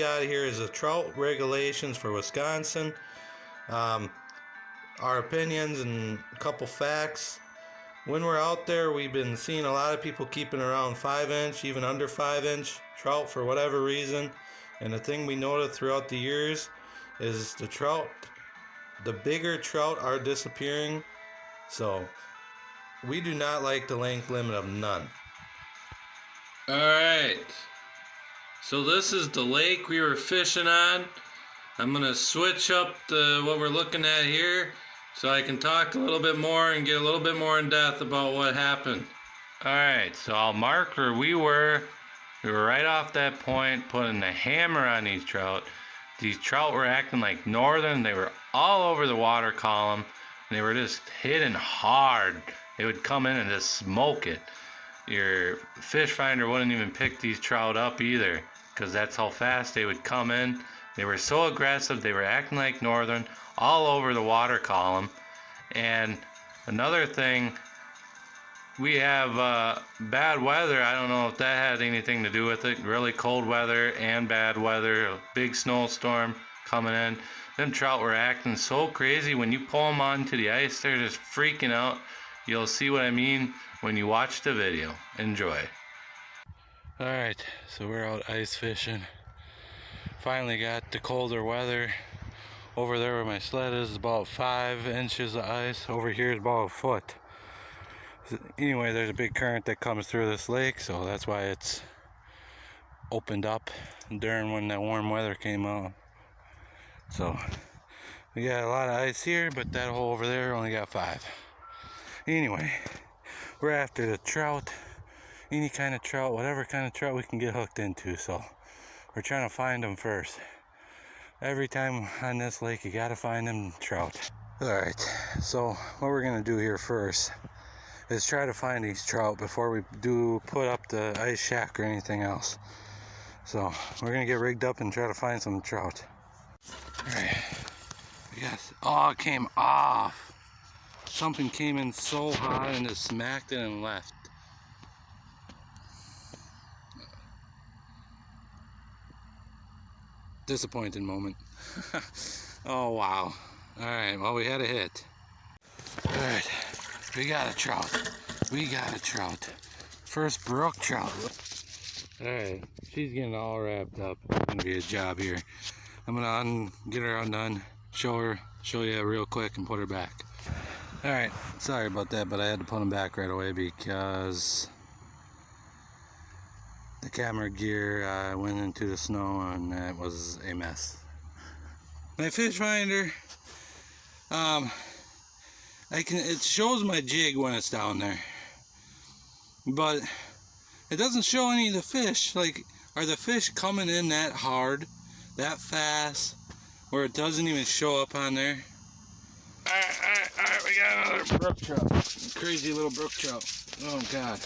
got here is the trout regulations for Wisconsin. Our opinions and a couple facts. When we're out there, we've been seeing a lot of people keeping around 5-inch, even under 5-inch trout for whatever reason. And the thing we noticed throughout the years is the bigger trout are disappearing. So we do not like the length limit of none. Alright, so this is the lake we were fishing on. I'm going to switch up what we're looking at here so I can talk a little bit more and get a little bit more in depth about what happened. Alright, so I'll mark where we were. We were right off that point, putting the hammer on these trout. These trout were acting like northern. They were all over the water column. And they were just hitting hard. They would come in and just smoke it. Your fish finder wouldn't even pick these trout up either, because that's how fast they would come in. They were so aggressive. They were acting like northern, all over the water column. And another thing, we have bad weather. I don't know if that had anything to do with it. Really cold weather and bad weather, a big snowstorm coming in. Them trout were acting so crazy. When you pull them onto the ice, they're just freaking out. You'll see what I mean when you watch the video. Enjoy. Alright, so we're out ice fishing. Finally got the colder weather. Over there where my sled is about 5 inches of ice. Over here is about a foot. Anyway, there's a big current that comes through this lake, so that's why it's opened up during when that warm weather came out. So we got a lot of ice here, but that hole over there only got 5. Anyway, we're after the trout, any kind of trout, whatever kind of trout we can get hooked into. So we're trying to find them first. Every time on this lake, you gotta find them trout. All right, so what we're gonna do here first is try to find these trout before we do put up the ice shack or anything else. So we're gonna get rigged up and try to find some trout. All right, oh, it came off. Something came in so hot and just smacked it and left. Disappointing moment. Oh wow. Alright, well, we had a hit. Alright, we got a trout. We got a trout. First brook trout. Alright, she's getting all wrapped up. It's gonna be a job here. I'm gonna get her undone, show you real quick and put her back. Alright, sorry about that, but I had to put them back right away because the camera gear went into the snow and it was a mess. My fish finder, it shows my jig when it's down there, but it doesn't show any of the fish. Like, are the fish coming in that hard, that fast, where it doesn't even show up on there? Alright, we got another brook trout. Crazy little brook trout. Oh god.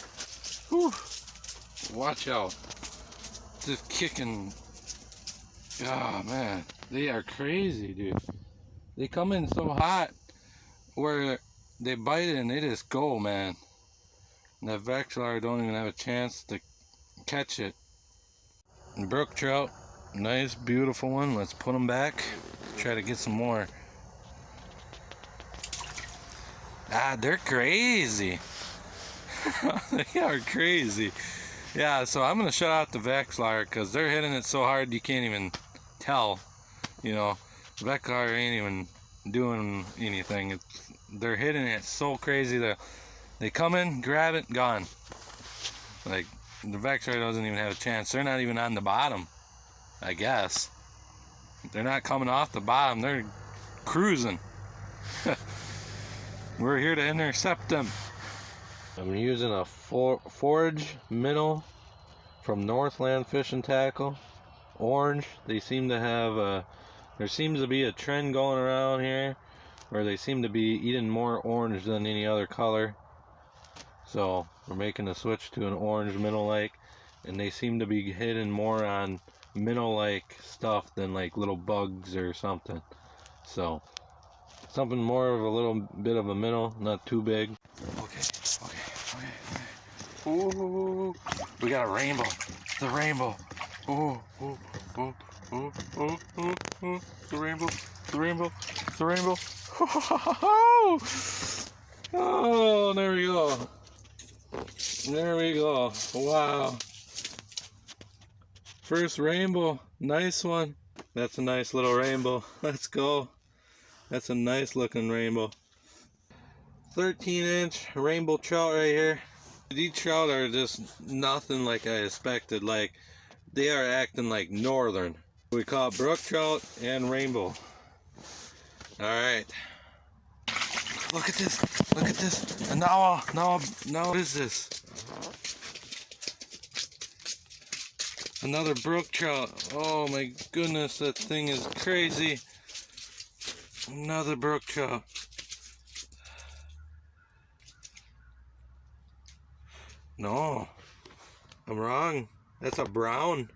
Whew. Watch out. Just kicking. Oh man, they are crazy, dude. They come in so hot where they bite it and they just go, man. And that Vexlar don't even have a chance to catch it. And brook trout, nice, beautiful one. Let's put them back. Try to get some more. Ah, they're crazy. They are crazy. Yeah, so I'm gonna shut out the Vexlar because they're hitting it so hard you can't even tell. You know, the Vexlar ain't even doing anything. They're hitting it so crazy that they come in, grab it, gone. Like, the Vexlar doesn't even have a chance. They're not even on the bottom, I guess. They're not coming off the bottom. They're cruising. We're here to intercept them. I'm using a forage minnow from Northland Fishing Tackle. Orange. They seem to have there seems to be a trend going around here where they seem to be eating more orange than any other color. So we're making a switch to an orange minnow-like, and they seem to be hitting more on minnow-like stuff than like little bugs or something. So something more of a little bit of a minnow, not too big. Okay. Ooh, we got a rainbow. The rainbow. Ooh. Oh, oh, oh, oh, the rainbow, the rainbow, the rainbow. Oh, there we go. There we go. Wow. First rainbow. Nice one. That's a nice little rainbow. Let's go. That's a nice looking rainbow. 13-inch rainbow trout right here. These trout are just nothing like I expected. Like, they are acting like northern. We caught brook trout and rainbow. Alright. Look at this. Look at this. And now what is this? Another brook trout. Oh my goodness, that thing is crazy. Another brook trout. No, I'm wrong. That's a brown.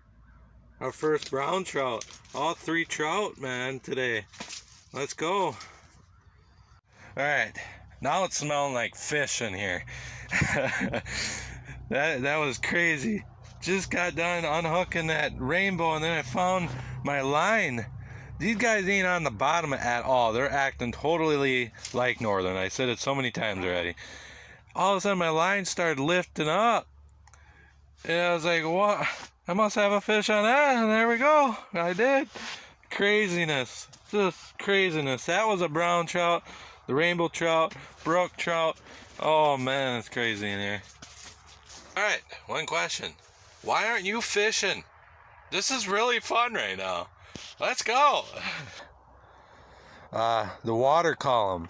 Our first brown trout. All 3 trout, man, today. Let's go. Alright, now it's smelling like fish in here. That was crazy. Just got done unhooking that rainbow and then I found my line. These guys ain't on the bottom at all. They're acting totally like northern. I said it so many times already. All of a sudden my line started lifting up. And I was like, what? I must have a fish on that. And there we go. I did. Craziness. Just craziness. That was a brown trout. The rainbow trout. Brook trout. Oh man, it's crazy in here. Alright, one question. Why aren't you fishing? This is really fun right now. Let's go. The water column.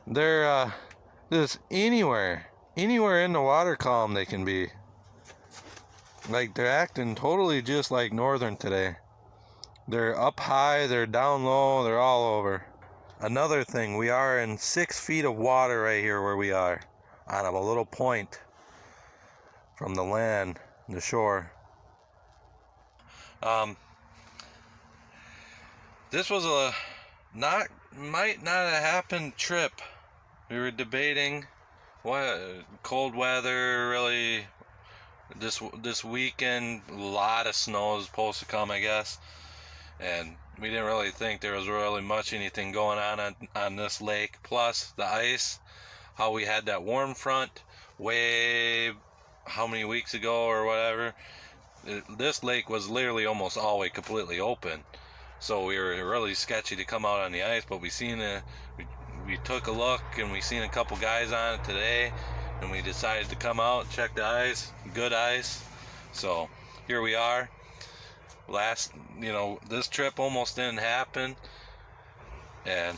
They're just anywhere in the water column they can be. Like, they're acting totally just like northern today. They're up high, they're down low, they're all over. Another thing, we are in 6 feet of water right here where we are, on a little point from the land, the shore. This was a might not have happened trip. We were debating what cold weather, really. This weekend, a lot of snow is supposed to come, I guess, and we didn't really think there was really much anything going on this lake. Plus the ice, how we had that warm front way how many weeks ago or whatever. This lake was literally almost always completely open, so we were really sketchy to come out on the ice. But we took a look and we seen a couple guys on it today, and we decided to come out, check the ice. Good ice. So here we are. This trip almost didn't happen, and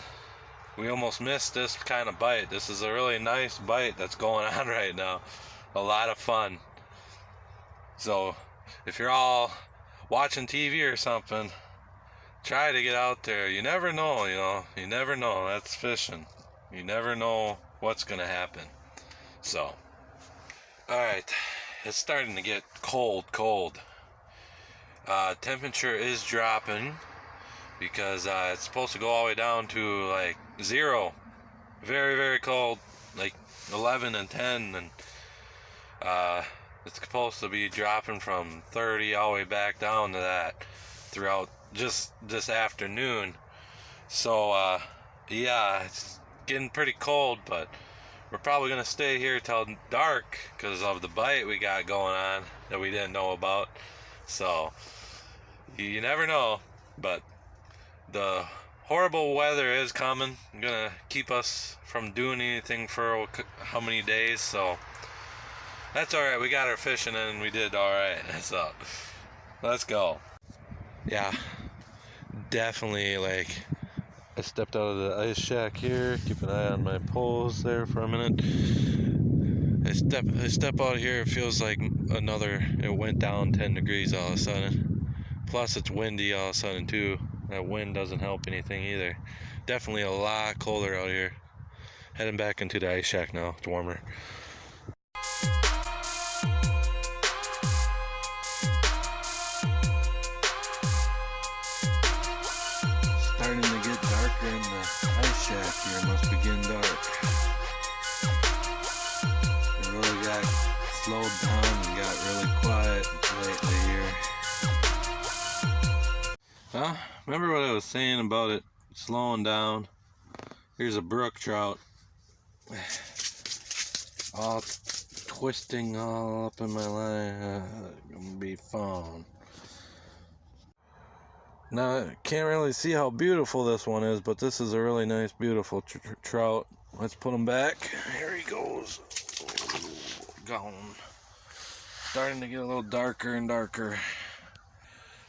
we almost missed this kind of bite. This is a really nice bite that's going on right now. A lot of fun. So if you're all watching TV or something, try to get out there. You never know, you never know. That's fishing. You never know what's gonna happen. So, alright, it's starting to get cold. Temperature is dropping because it's supposed to go all the way down to like 0. Very, very cold, like 11 and 10, and it's supposed to be dropping from 30 all the way back down to that throughout just this afternoon. So yeah, it's getting pretty cold, but we're probably gonna stay here till dark because of the bite we got going on that we didn't know about. So you never know, but the horrible weather is coming. Gonna keep us from doing anything for how many days, so that's alright. We got our fishing and we did alright. So let's go. Yeah, definitely, like, I stepped out of the ice shack here. Keep an eye on my poles there for a minute. I step out here, it feels like it went down 10 degrees all of a sudden. Plus it's windy all of a sudden too. That wind doesn't help anything either. Definitely a lot colder out here. Heading back into the ice shack now. It's warmer. Starting to get darker in the ice shack here. It must be getting dark. It really got slowed down and got really quiet lately here. Well, remember what I was saying about it slowing down? Here's a brook trout. All twisting all up in my line. Gonna be fun. Now, I can't really see how beautiful this one is, but this is a really nice, beautiful trout. Let's put him back. Here he goes. Gone. Starting to get a little darker and darker.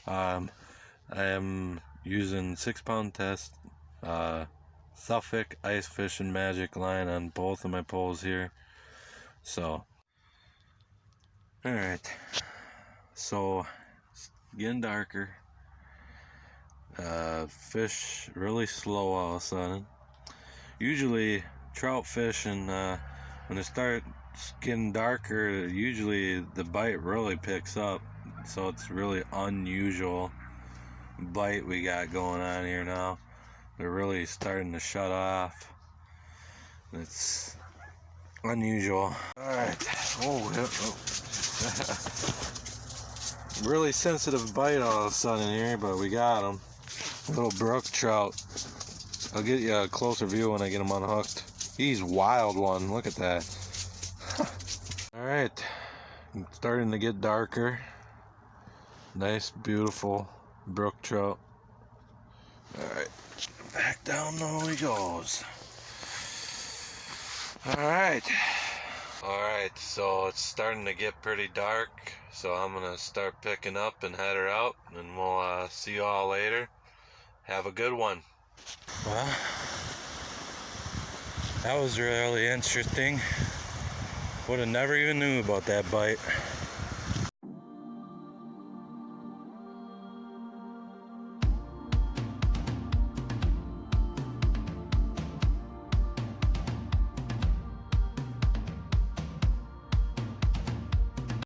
I am using 6-pound test Suffolk Ice Fishing Magic line on both of my poles here. So, alright. So, it's getting darker. Fish really slow all of a sudden. Usually trout fishing, when it starts getting darker, usually the bite really picks up. So it's really unusual bite we got going on here now. They're really starting to shut off. It's unusual. Alright. Oh, really sensitive bite all of a sudden here, but we got him. Little brook trout. I'll get you a closer view when I get him unhooked. He's wild one. Look at that. Alright. Starting to get darker. Nice, beautiful brook trout. Alright. Back down low he goes. Alright. Alright, so it's starting to get pretty dark. So I'm going to start picking up and head her out. And we'll see you all later. Have a good one. Well, that was really interesting. Would have never even knew about that bite.